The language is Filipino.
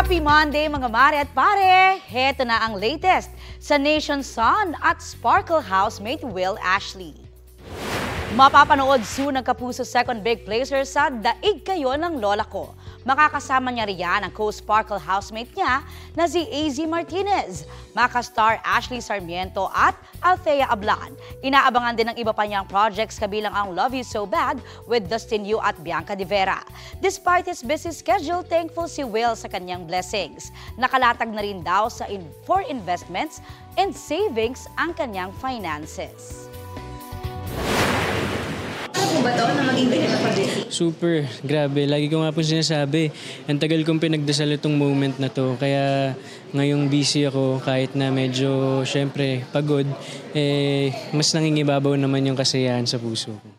Happy Monday mga mare at pare! Heto na ang latest sa Nation Sun at Sparkle housemate Will Ashley. Mapapanood soon ang Kapuso second big placer sa Daig Kayo ng Lola Ko. Makakasama niya riyan ang co-Sparkle housemate niya na si AZ Martinez, Maka-star Ashley Sarmiento at Althea Ablan. Inaabangan din ang iba pa niyang projects kabilang ang Love You So Bad with Dustin Yu at Bianca De Vera. Despite his busy schedule, thankful si Will sa kanyang blessings. Nakalatag na rin daw for investments and savings ang kanyang finances. Ano ba ito na maging ganyan na pag-busy? Super, grabe. Lagi ko nga po sinasabi, ang tagal kong pinagdasal itong moment na to. Kaya ngayong busy ako, kahit na medyo, syempre, pagod, mas nangingibabaw naman yung kasiyahan sa puso ko.